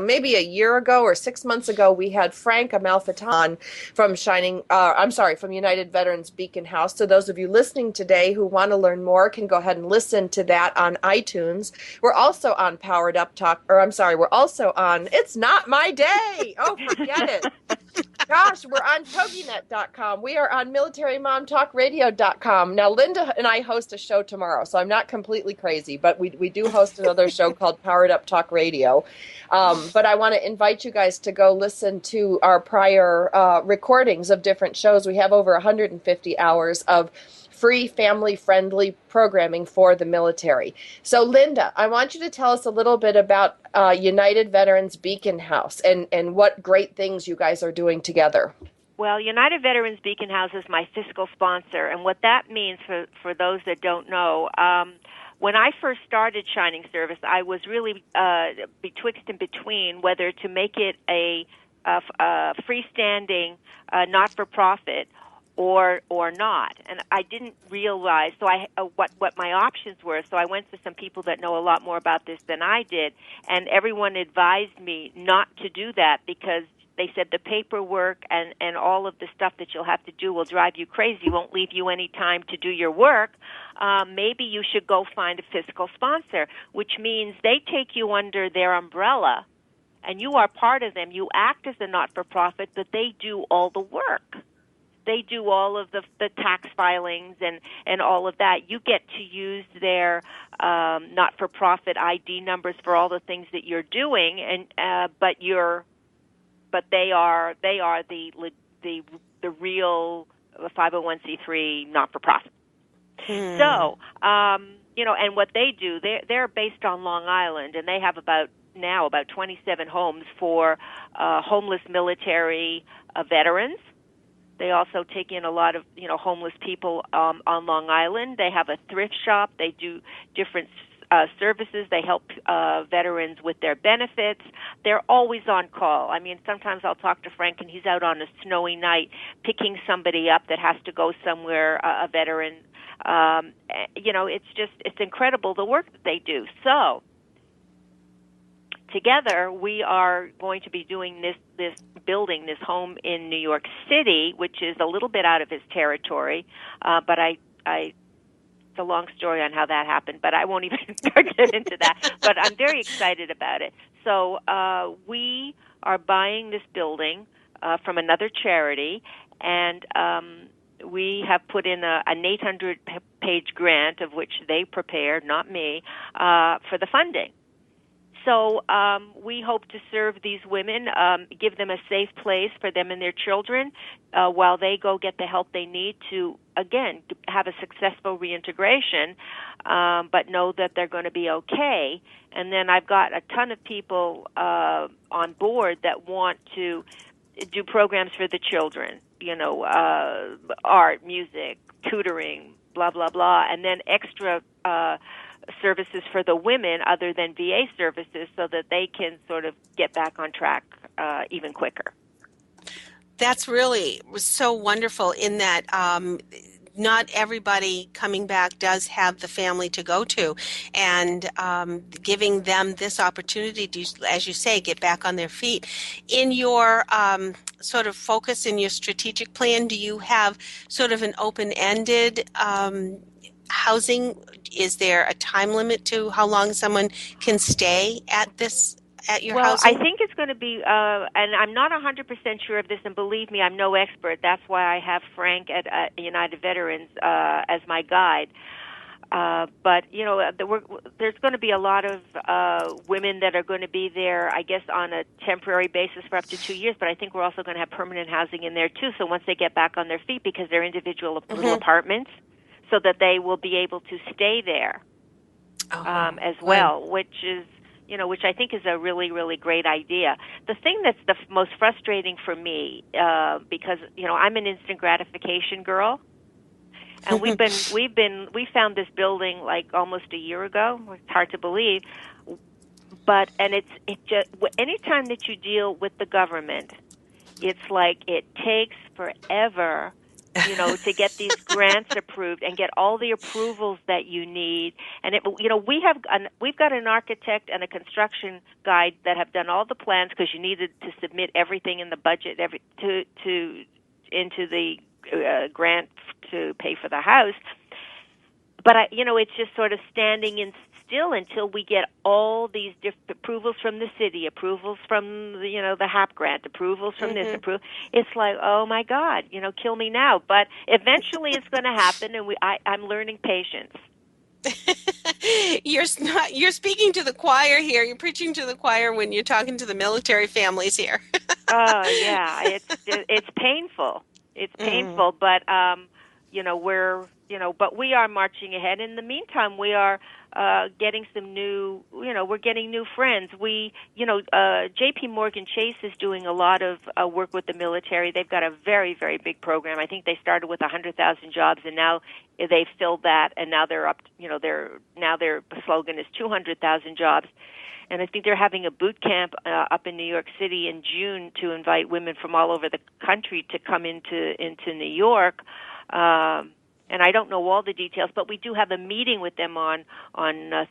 maybe a year ago or 6 months ago, we had Frank Amalfitani from from United Veterans Beacon House. So those of you listening today who want to learn more can go ahead and listen to that on iTunes. We're also on Powered Up Talk, we're also on It's Not My Day. Oh, forget it. Gosh, we're on TogiNet.com. We are on MilitaryMomTalkRadio.com. Now, Linda and I host a show tomorrow, so I'm not completely crazy, but we do host another show called Powered Up Talk Radio. But I want to invite you guys to go listen to our prior recordings of different shows. We have over 150 hours of free family-friendly programming for the military. So, Linda, I want you to tell us a little bit about United Veterans Beacon House and what great things you guys are doing together. Well, United Veterans Beacon House is my fiscal sponsor, and what that means for those that don't know, when I first started Shining Service, I was really betwixt and between whether to make it a freestanding not-for-profit or not, and I didn't realize what my options were. So I went to some people that know a lot more about this than I did, and everyone advised me not to do that because they said the paperwork and all of the stuff that you'll have to do will drive you crazy, won't leave you any time to do your work. Maybe you should go find a fiscal sponsor, which means they take you under their umbrella, and you are part of them. You act as a not-for-profit, but they do all the work. They do all of the tax filings and all of that. You get to use their not-for-profit ID numbers for all the things that you're doing, and but they are the real 501c3 not-for-profit. So and what they do, they're based on Long Island, and they have about 27 homes for homeless military veterans. They also take in a lot of, homeless people on Long Island. They have a thrift shop. They do different services. They help veterans with their benefits. They're always on call. I mean, sometimes I'll talk to Frank, and he's out on a snowy night picking somebody up that has to go somewhere, a veteran. It's incredible the work that they do. So together, we are going to be doing this home in New York City, which is a little bit out of his territory, but it's a long story on how that happened, but I won't even get into that. But I'm very excited about it. So we are buying this building from another charity, and we have put in an 800-page grant, of which they prepared, not me, for the funding. So we hope to serve these women, give them a safe place for them and their children while they go get the help they need to, again, have a successful reintegration, but know that they're going to be okay. And then I've got a ton of people on board that want to do programs for the children, art, music, tutoring, blah, blah, blah, and then extra services for the women other than VA services so that they can sort of get back on track even quicker. That's really so wonderful in that not everybody coming back does have the family to go to, and giving them this opportunity to, as you say, get back on their feet. In your sort of focus in your strategic plan, do you have sort of an open-ended housing? Is there a time limit to how long someone can stay at your housing? Well, I think it's going to be, and I'm not 100% sure of this, and believe me, I'm no expert. That's why I have Frank at United Veterans as my guide. But, there's going to be a lot of women that are going to be there, I guess, on a temporary basis for up to 2 years, but I think we're also going to have permanent housing in there, too, so once they get back on their feet, because they're individual little apartments, so that they will be able to stay there as well, which I think is a really, really great idea. The thing that's the most frustrating for me, because I'm an instant gratification girl, and we found this building like almost a year ago. It's hard to believe, and it just anytime that you deal with the government, it's like it takes forever. To get these grants approved and get all the approvals that you need. And we've got an architect and a construction guide that have done all the plans because you needed to submit everything in the budget into the grant to pay for the house. But it's just sort of standing in still until we get all these different approvals from the city, approvals from the HAP grant, approvals from this approval. It's like, oh my God, kill me now. But eventually it's going to happen, and I'm learning patience. You're speaking to the choir here. You're preaching to the choir when you're talking to the military families here. Oh yeah, it's painful. It's painful, but but we are marching ahead. In the meantime, we are getting some new, we're getting new friends. J.P. Morgan Chase is doing a lot of work with the military. They've got a very, very big program. I think they started with 100,000 jobs, and now they've filled that, and now they're up. Their slogan is 200,000 jobs. And I think they're having a boot camp up in New York City in June to invite women from all over the country to come into New York. And I don't know all the details, but we do have a meeting with them on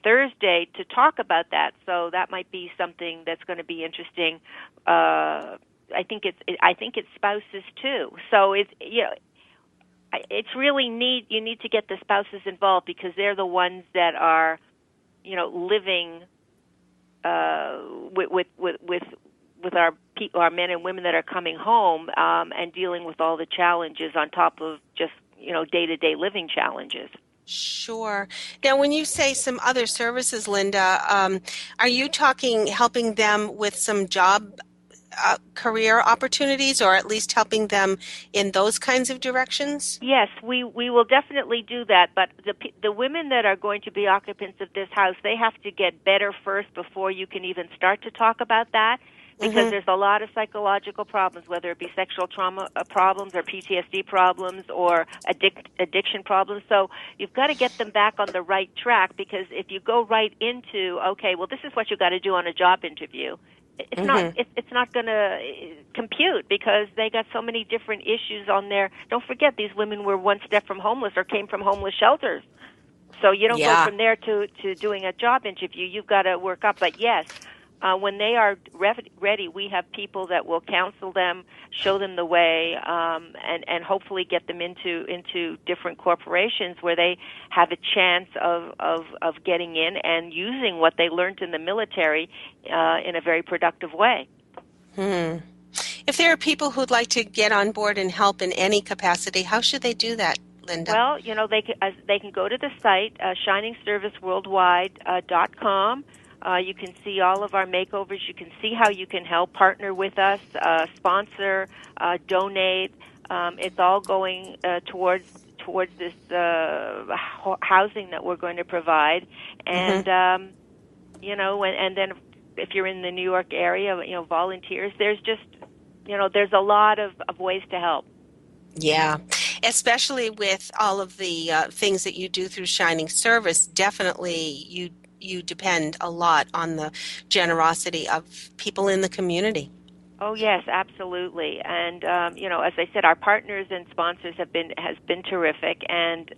Thursday to talk about that. So that might be something that's going to be interesting. I think it's spouses too. So it's really neat. You need to get the spouses involved because they're the ones that are, living with our men and women that are coming home and dealing with all the challenges on top of just day-to-day living challenges. Sure. Now, when you say some other services, Linda, are you talking helping them with some job career opportunities, or at least helping them in those kinds of directions? Yes, we will definitely do that. But the women that are going to be occupants of this house, they have to get better first before you can even start to talk about that. Because there's a lot of psychological problems, whether it be sexual trauma problems or PTSD problems or addiction problems. So you've got to get them back on the right track, because if you go right into, okay, well, this is what you got to do on a job interview, it's not going to compute, because they got so many different issues on there. Don't forget, these women were one step from homeless or came from homeless shelters. So you don't go from there to doing a job interview. You've got to work up. But yes, when they are ready, we have people that will counsel them, show them the way, and hopefully get them into different corporations where they have a chance of getting in and using what they learned in the military in a very productive way. If there are people who'd like to get on board and help in any capacity, how should they do that, Linda? Well, they can go to the site, ShiningServiceWorldwide.com. You can see all of our makeovers. You can see how you can help, partner with us, sponsor, donate. It's all going towards this housing that we're going to provide, and and then if you're in the New York area, volunteers. There's just there's a lot of ways to help. Yeah, especially with all of the things that you do through Shining Service. Definitely, you depend a lot on the generosity of people in the community. Oh yes, absolutely. And as I said, our partners and sponsors has been terrific. And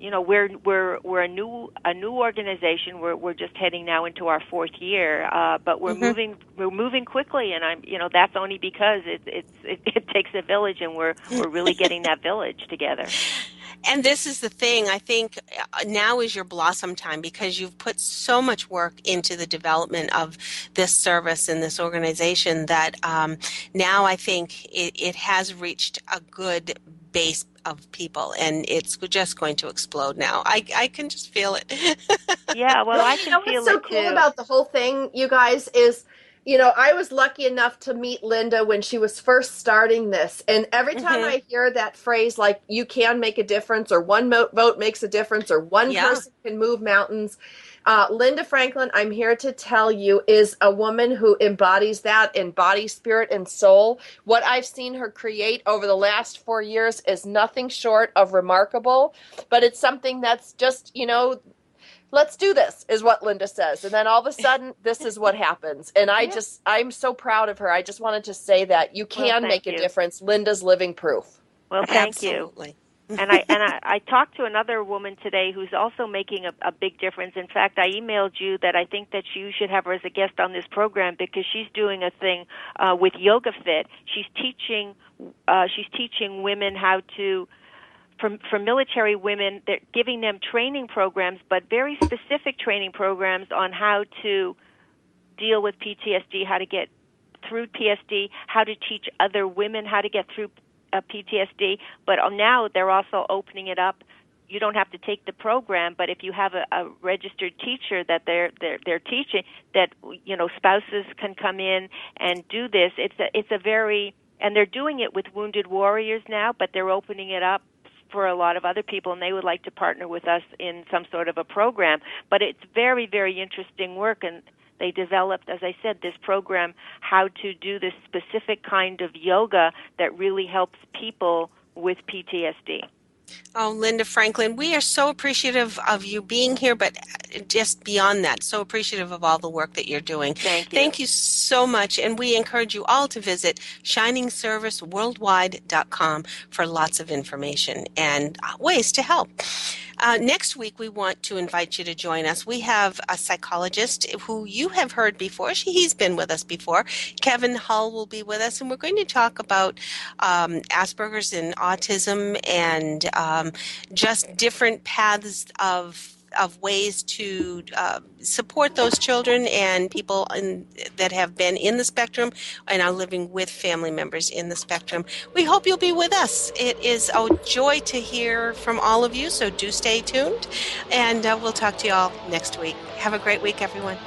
we're a new organization. We're just heading now into our 4th year, but we're moving quickly. And that's only because it takes a village, and we're really getting that village together. And this is the thing, I think now is your blossom time, because you've put so much work into the development of this service and this organization that now I think it has reached a good base of people, and it's just going to explode now. I can just feel it. Yeah, well, I can feel it too. What's so cool about the whole thing, you guys, is I was lucky enough to meet Linda when she was first starting this. And every time I hear that phrase, like, you can make a difference, or one vote makes a difference, or one person can move mountains, Linda Franklin, I'm here to tell you, is a woman who embodies that in body, spirit, and soul. What I've seen her create over the last 4 years is nothing short of remarkable. But it's something that's just, let's do this, is what Linda says. And then all of a sudden, this is what happens. And I'm so proud of her. I just wanted to say that you can make a difference. Linda's living proof. Well, thank you. And I talked to another woman today who's also making a big difference. In fact, I emailed you that I think that you should have her as a guest on this program, because she's doing a thing with Yoga Fit. She's teaching women how to, for military women, they're giving them training programs, but very specific training programs on how to deal with PTSD, how to get through PTSD, how to teach other women how to get through PTSD. But now they're also opening it up. You don't have to take the program, but if you have a registered teacher that they're teaching, that spouses can come in and do this. It's a very, and they're doing it with wounded warriors now, but they're opening it up for a lot of other people, and they would like to partner with us in some sort of a program. But it's very, very interesting work, and they developed, as I said, this program, how to do this specific kind of yoga that really helps people with PTSD. Oh, Linda Franklin, we are so appreciative of you being here, but just beyond that, so appreciative of all the work that you're doing. Thank you. Thank you so much, and we encourage you all to visit ShiningServiceWorldwide.com for lots of information and ways to help. Next week, we want to invite you to join us. We have a psychologist who you have heard before. He's been with us before. Kevin Hull will be with us, and we're going to talk about Asperger's and autism, and just different paths of ways to support those children and people that have been in the spectrum and are living with family members in the spectrum. We hope you'll be with us. It is a joy to hear from all of you, so do stay tuned, and we'll talk to you all next week. Have a great week, everyone.